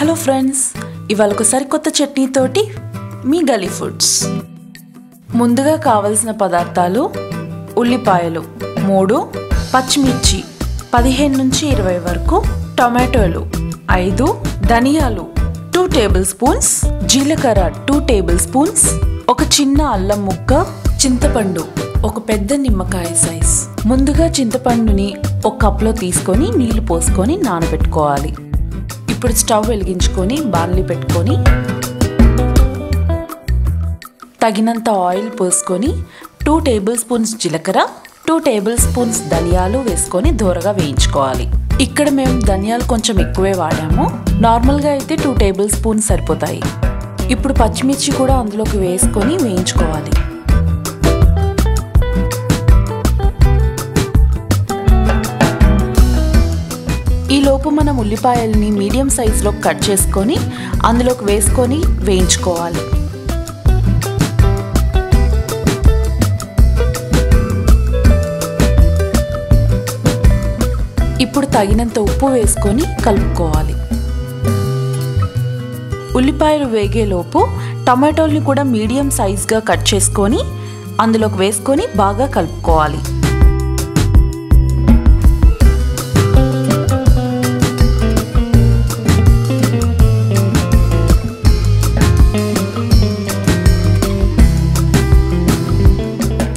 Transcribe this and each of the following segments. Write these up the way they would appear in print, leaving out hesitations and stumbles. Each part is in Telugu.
హలో ఫ్రెండ్స్, ఇవాళ ఒక సరికొత్త చట్నీ తోటి మీ గల్లీ ఫుడ్స్. ముందుగా కావాల్సిన పదార్థాలు: ఉల్లిపాయలు 3, పచ్చిమిర్చి 15 నుంచి 20 వరకు, టొమాటోలు 5, ధనియాలు 2 టేబుల్ స్పూన్స్, జీలకర్ర 2 టేబుల్ స్పూన్స్, ఒక చిన్న అల్లం ముక్క, చింతపండు ఒక పెద్ద నిమ్మకాయ సైజ్. ముందుగా చింతపండుని ఒక కప్లో తీసుకొని నీళ్లు పోసుకొని నానబెట్టుకోవాలి. ఇప్పుడు స్టవ్ వెలిగించుకొని బాణలి పెట్టుకొని తగినంత ఆయిల్ పోసుకొని 2 టేబుల్ స్పూన్స్ జీలకర్ర, 2 టేబుల్ స్పూన్స్ ధనియాలు వేసుకొని దోరగా వేయించుకోవాలి. ఇక్కడ మేము ధనియాలు కొంచెం ఎక్కువే వాడాము, నార్మల్గా అయితే 2 టేబుల్ స్పూన్స్ సరిపోతాయి. ఇప్పుడు పచ్చిమిర్చి కూడా అందులోకి వేసుకొని వేయించుకోవాలి. ఈలోపు మనం ఉల్లిపాయల్ని మీడియం సైజులో కట్ చేసుకొని అందులోకి వేసుకొని వేయించుకోవాలి. ఇప్పుడు తగినంత ఉప్పు వేసుకొని కలుపుకోవాలి. ఉల్లిపాయలు వేగేలోపు టమాటోల్ని కూడా మీడియం సైజ్గా కట్ చేసుకొని అందులోకి వేసుకొని బాగా కలుపుకోవాలి.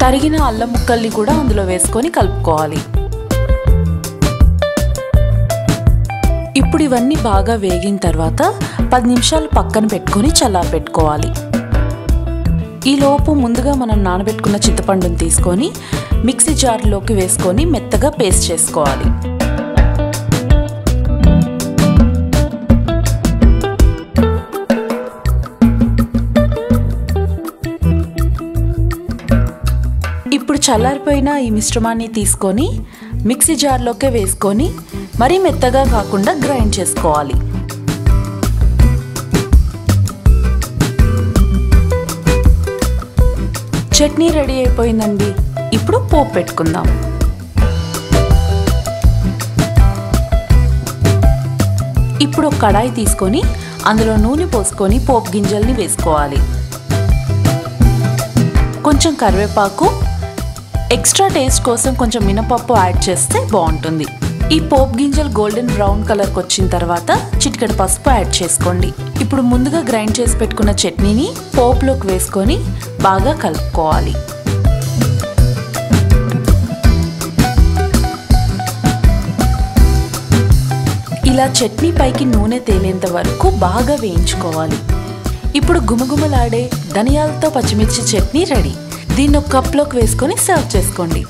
తరిగిన అల్లం ముక్కల్ని కూడా అందులో వేసుకొని కలుపుకోవాలి. ఇప్పుడు ఇవన్నీ బాగా వేగిన తర్వాత 10 నిమిషాలు పక్కన పెట్టుకొని చల్లారబెట్టుకోవాలి. ఈలోపు ముందుగా మనం నానబెట్టుకున్న చింతపండుని తీసుకొని మిక్సీ జార్లోకి వేసుకొని మెత్తగా పేస్ట్ చేసుకోవాలి. ఇప్పుడు చల్లారిపోయిన ఈ మిశ్రమాన్ని తీసుకొని మిక్సీ జార్లోకి వేసుకొని మరీ మెత్తగా కాకుండా గ్రైండ్ చేసుకోవాలి. చట్నీ రెడీ అయిపోయిందండి. ఇప్పుడు పోపు పెట్టుకుందాం. ఇప్పుడు ఒక కడాయి తీసుకొని అందులో నూనె పోసుకొని పోపు గింజల్ని వేసుకోవాలి. కొంచెం కరివేపాకు, ఎక్స్ట్రా టేస్ట్ కోసం కొంచెం మినపప్పు యాడ్ చేస్తే బాగుంటుంది. ఈ పోపు గింజలు గోల్డెన్ బ్రౌన్ కలర్కి వచ్చిన తర్వాత చిటికెడు పసుపు యాడ్ చేసుకోండి. ఇప్పుడు ముందుగా గ్రైండ్ చేసి పెట్టుకున్న చట్నీని పోపులోకి వేసుకొని బాగా కలుపుకోవాలి. ఇలా చట్నీ పైకి నూనె తేలేంత వరకు బాగా వేయించుకోవాలి. ఇప్పుడు గుమగుమలాడే ధనియాలతో పచ్చిమిర్చి చట్నీ రెడీ. దీన్ని ఒక కప్లోకి వేసుకొని సర్వ్ చేసుకోండి.